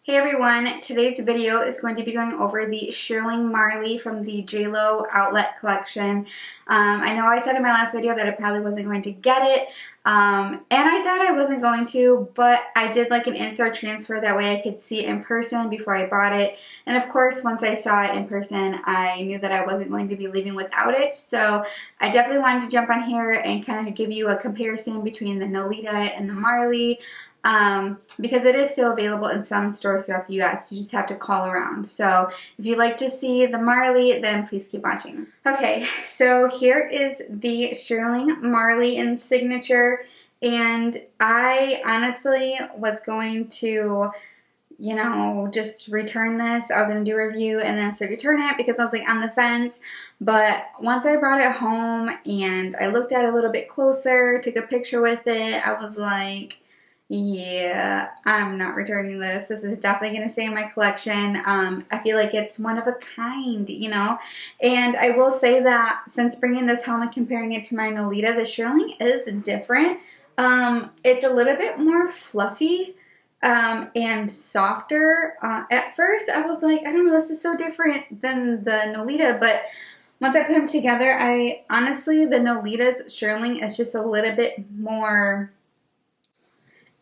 Hey everyone, today's video is going to be going over the Shearling Marlie from the JLo Outlet collection. I know I said in my last video that I probably wasn't going to get it, and I thought I wasn't going to, but I did like an in-store transfer, that way I could see it in person before I bought it. And of course, once I saw it in person, I knew that I wasn't going to be leaving without it, so I definitely wanted to jump on here and kind of give you a comparison between the Nolita and the Marlie. Because it is still available in some stores throughout the US. You just have to call around. So if you'd like to see the Marlie, then please keep watching. Okay, so here is the Shearling Marlie in signature, and I honestly was going to, you know, just return this. I was going to do a review and then start return it because I was like on the fence. But once I brought it home and I looked at it a little bit closer, took a picture with it, I was like, yeah, I'm not returning this. This is definitely going to stay in my collection. I feel like it's one of a kind, you know. And I will say that since bringing this home and comparing it to my Nolita, the Shearling is different. It's a little bit more fluffy and softer. At first, I was like, I don't know, this is so different than the Nolita, but once I put them together, honestly, the Nolita's Shearling is just a little bit more...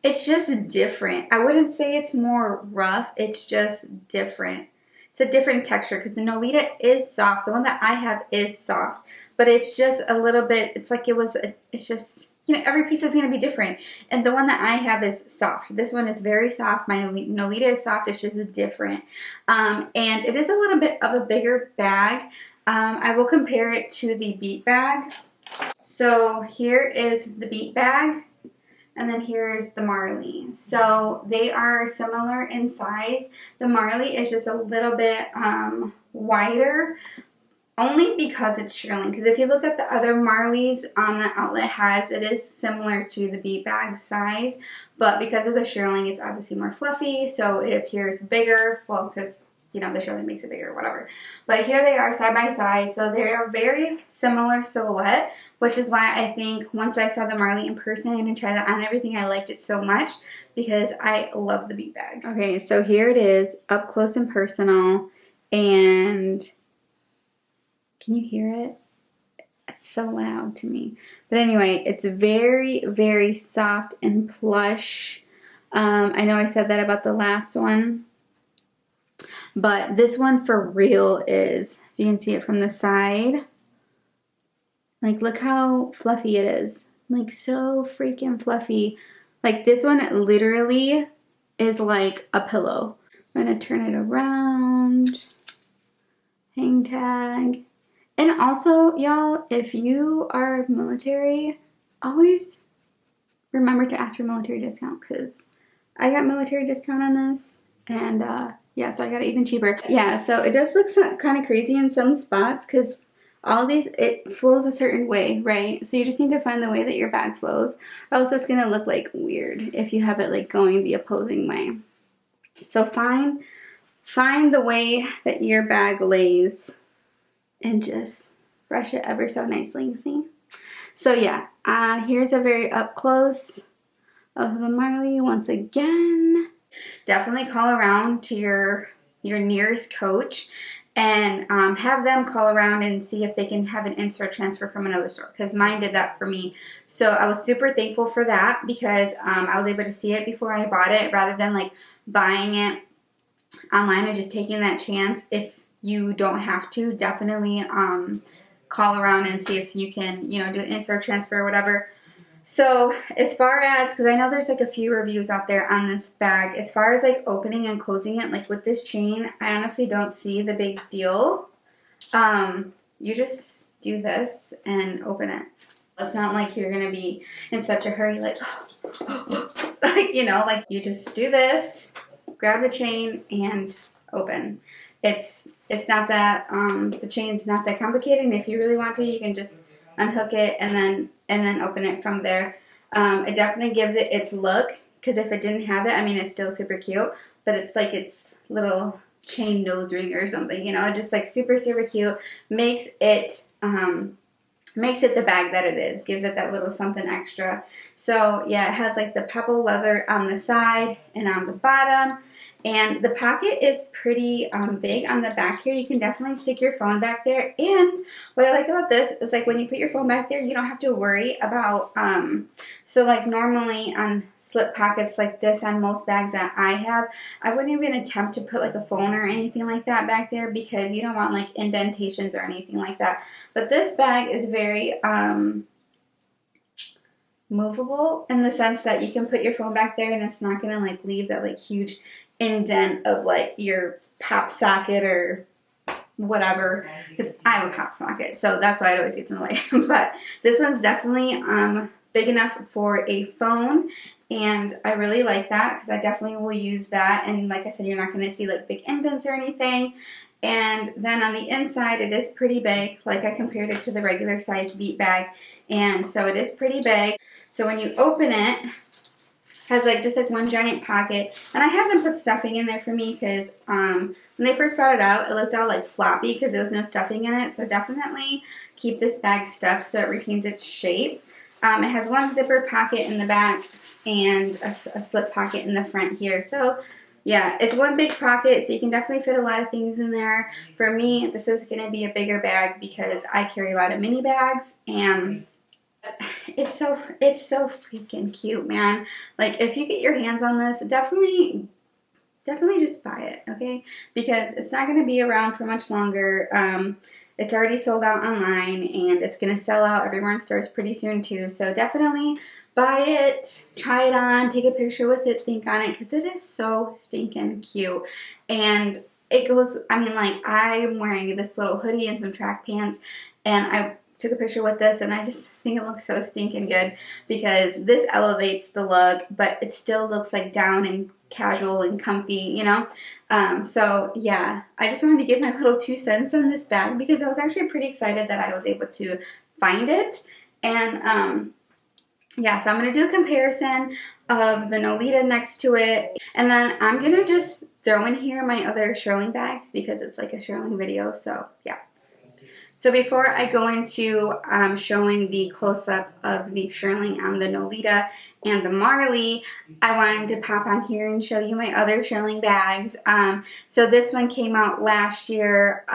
It's just different. I wouldn't say it's more rough. It's just different. It's a different texture because the Nolita is soft. The one that I have is soft. But it's just a little bit, it's like it's just, you know, every piece is going to be different. And the one that I have is soft. This one is very soft. My Nolita is soft. It's just different. And it is a little bit of a bigger bag. I will compare it to the Beat bag. So here is the Beat bag. And then here's the Marlie. So they are similar in size. The Marlie is just a little bit wider, only because it's Shearling. Because if you look at the other Marlies that Outlet has, it is similar to the Beat bag size. But because of the Shearling, it's obviously more fluffy, so it appears bigger. Well, because, you know, the Shearling makes it bigger or whatever. But here they are side by side. So they are very similar silhouette, which is why I think once I saw the Marlie in person and tried it on everything, I liked it so much because I love the Beat bag. Okay, so here it is, up close and personal. And can you hear it? It's so loud to me. But anyway, it's very, very soft and plush. I know I said that about the last one, but this one for real is, if you can see it from the side, like look how fluffy it is. Like so freaking fluffy. Like this one literally is like a pillow. I'm gonna turn it around. Hang tag. And also, y'all, if you are military, always remember to ask for military discount, because I got military discount on this, and yeah, so I got it even cheaper. Yeah, so it does look kind of crazy in some spots because all these, it flows a certain way, right? So you just need to find the way that your bag flows, or else it's going to look like weird if you have it like going the opposing way. So find the way that your bag lays and just brush it ever so nicely, you see? So yeah, here's a very up close of the Marlie once again. Definitely call around to your nearest coach and have them call around and see if they can have an in-store transfer from another store, because mine did that for me. So I was super thankful for that because I was able to see it before I bought it, rather than like buying it online and just taking that chance. If you don't have to, definitely call around and see if you can, you know, do an in-store transfer or whatever. So as far as, because I know there's like a few reviews out there on this bag, as far as like opening and closing it, like with this chain, I honestly don't see the big deal. You just do this and open it. It's not like you're going to be in such a hurry, like, like, you know, like you just do this, grab the chain and open. It's not that, the chain's not that complicated, and if you really want to, you can just unhook it and then open it from there. It definitely gives it its look, because if it didn't have it, I mean, it's still super cute, but it's like its little chain nose ring or something, you know, just like super, super cute. Makes it the bag that it is, gives it that little something extra. So yeah, it has like the pebble leather on the side and on the bottom, And the pocket is pretty big on the back here. You can definitely stick your phone back there. And what I like about this is like when you put your phone back there, you don't have to worry about, so like normally on slip pockets like this on most bags that I have, I wouldn't even attempt to put like a phone or anything like that back there because you don't want like indentations or anything like that. But this bag is very movable in the sense that you can put your phone back there and it's not gonna like leave that like huge indent of like your pop socket or whatever, because I have a pop socket, so that's why it always gets in the way. But this one's definitely big enough for a phone, and I really like that because I definitely will use that. And like I said, you're not going to see like big indents or anything. And then on the inside, it is pretty big. Like I compared it to the regular size beat bag, and so it is pretty big. So when you open it, has like just like one giant pocket, and I have them put stuffing in there for me because when they first brought it out, it looked all like floppy because there was no stuffing in it. So definitely keep this bag stuffed so it retains its shape. It has one zipper pocket in the back and a slip pocket in the front here. So yeah, it's one big pocket, so you can definitely fit a lot of things in there. For me, this is going to be a bigger bag because I carry a lot of mini bags, and it's so freaking cute, man. Like if you get your hands on this, definitely just buy it, okay? Because it's not going to be around for much longer. It's already sold out online, and it's going to sell out everywhere in stores pretty soon too. So definitely buy it, try it on, take a picture with it, think on it, because it is so stinking cute. And it goes, I mean, like I'm wearing this little hoodie and some track pants, and I took a picture with this, and I just think it looks so stinking good because this elevates the look, but it still looks like down and casual and comfy, you know? So yeah, I just wanted to give my little 2 cents on this bag because I was actually pretty excited that I was able to find it. And yeah, so I'm going to do a comparison of the Nolita next to it, and then I'm going to just throw in here my other Shearling bags because it's like a Shearling video, so yeah. So before I go into showing the close-up of the Shearling on the Nolita and the Marlie, I wanted to pop on here and show you my other Shearling bags. So this one came out last year.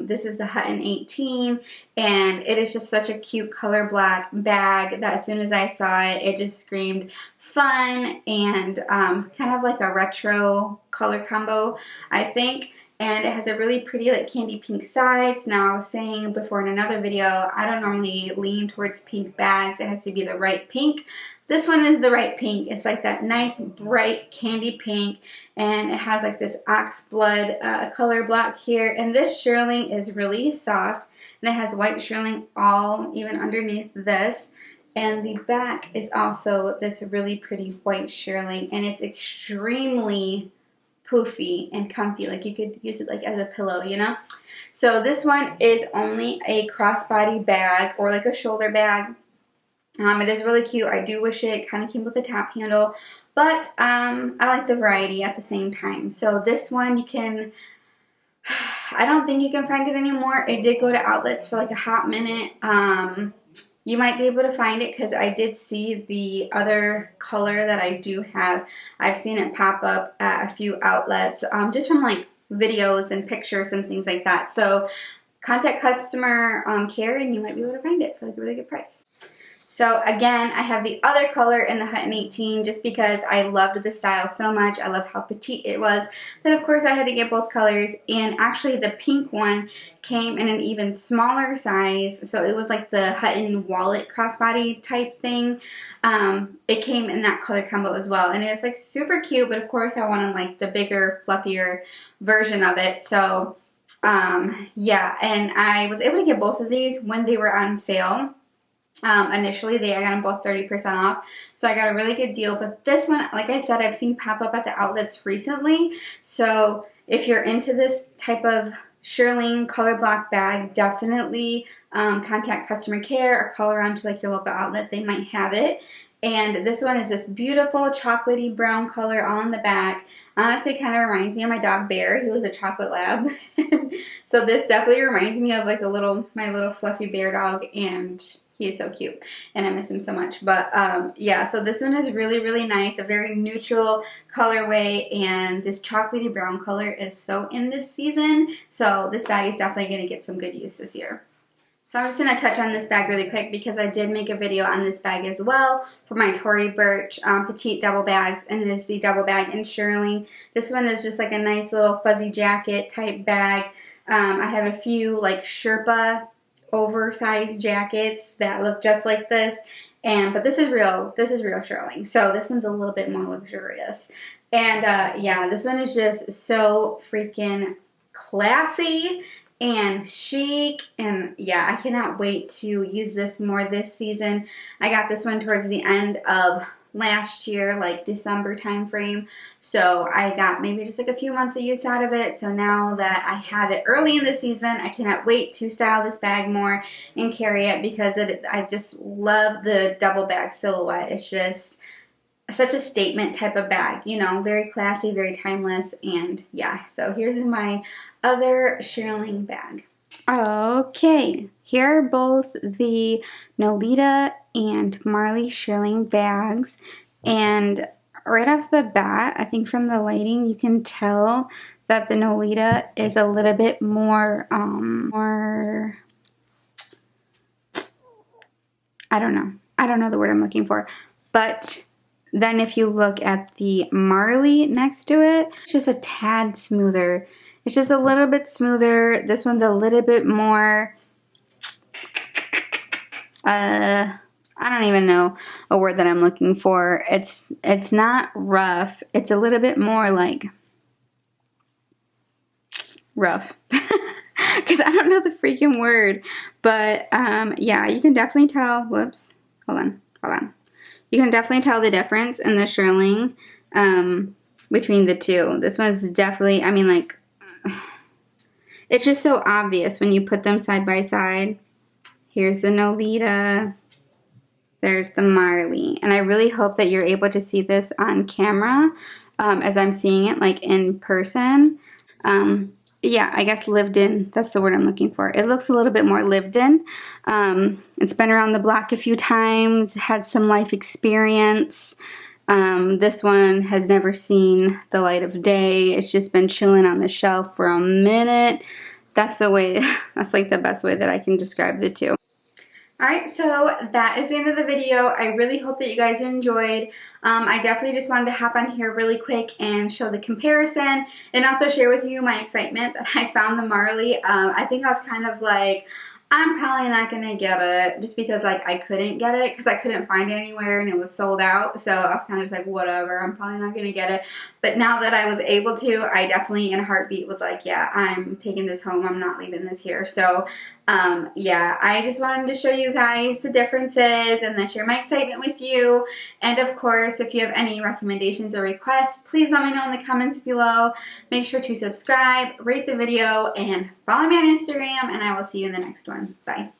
This is the Hutton 18, and it is just such a cute color black bag that as soon as I saw it, it just screamed fun and kind of like a retro color combo, I think. And it has a really pretty like candy pink sides. Now I was saying before in another video, I don't normally lean towards pink bags. It has to be the right pink. This one is the right pink. It's like that nice bright candy pink, and it has like this ox blood color block here. And this Shearling is really soft, and it has white Shearling all even underneath this. And the back is also this really pretty white Shearling, and it's extremely poofy and comfy. Like you could use it like as a pillow, you know? So this one is only a crossbody bag or like a shoulder bag. It is really cute. I do wish it kind of came with a top handle, but I like the variety at the same time. So this one you can, I don't think you can find it anymore. It did go to outlets for like a hot minute. You might be able to find it because I did see the other color that I do have. I've seen it pop up at a few outlets just from like videos and pictures and things like that. So contact customer care and you might be able to find it for like a really good price. So again, I have the other color in the Hutton 18 just because I loved the style so much. I love how petite it was. Then of course I had to get both colors, and actually the pink one came in an even smaller size. So it was like the Hutton wallet crossbody type thing. It came in that color combo as well, and it was like super cute, but of course I wanted like the bigger, fluffier version of it. So yeah, and I was able to get both of these when they were on sale. Initially I got them both 30% off, so I got a really good deal. But this one, like I said, I've seen pop up at the outlets recently. So if you're into this type of Shearling color block bag, definitely contact customer care or call around to like your local outlet. They might have it. And this one is this beautiful chocolatey brown color on the back. Honestly, kind of reminds me of my dog Bear. He was a chocolate lab. So this definitely reminds me of like my little fluffy bear dog. And He is so cute and I miss him so much. But yeah, so this one is really, really nice. A very neutral colorway, and this chocolatey brown color is so in this season. So this bag is definitely going to get some good use this year. So I'm just going to touch on this bag really quick because I did make a video on this bag as well for my Tory Burch petite double bags, and it is the double bag in Shearling. This one is just like a nice little fuzzy jacket type bag. I have a few like Sherpa oversized jackets that look just like this, but this is real Shearling, so this one's a little bit more luxurious. And yeah, this one is just so freaking classy and chic, and yeah, I cannot wait to use this more this season. I got this one towards the end of last year, like December time frame, so I got maybe just like a few months of use out of it. So now that I have it early in the season, I cannot wait to style this bag more and carry it because I just love the double bag silhouette. It's just such a statement type of bag, you know, very classy, very timeless. And yeah, so here's my other Shearling bag. Okay, here are both the Nolita and Marlie Shearling bags, and right off the bat, I think from the lighting you can tell that the Nolita is a little bit more I don't know the word I'm looking for, but then if you look at the Marlie next to it, it's just a tad smoother. It's just a little bit smoother. This one's a little bit more, I don't even know a word that I'm looking for. It's not rough. It's a little bit more like rough. Because I don't know the freaking word. But yeah, you can definitely tell. Whoops. Hold on. You can definitely tell the difference in the Shearling between the two. This one's definitely, I mean, like, it's just so obvious when you put them side by side. Here's the Nolita. There's the Marlie. And I really hope that you're able to see this on camera as I'm seeing it, like, in person. Yeah, I guess lived in. That's the word I'm looking for. It looks a little bit more lived in. It's been around the block a few times, had some life experience. This one has never seen the light of day. It's just been chilling on the shelf for a minute. That's the way, that's like the best way that I can describe the two. Alright, so that is the end of the video. I really hope that you guys enjoyed. I definitely just wanted to hop on here really quick and show the comparison and also share with you my excitement that I found the Marlie. I think I was kind of like, I'm probably not going to get it just because like I couldn't get it because I couldn't find it anywhere and it was sold out. So I was kind of just like, whatever, I'm probably not going to get it. But now that I was able to, I definitely in a heartbeat was like, yeah, I'm taking this home. I'm not leaving this here. So yeah, I just wanted to show you guys the differences and then share my excitement with you. And of course, if you have any recommendations or requests, please let me know in the comments below. Make sure to subscribe, rate the video, and follow me on Instagram, and I will see you in the next one. Bye.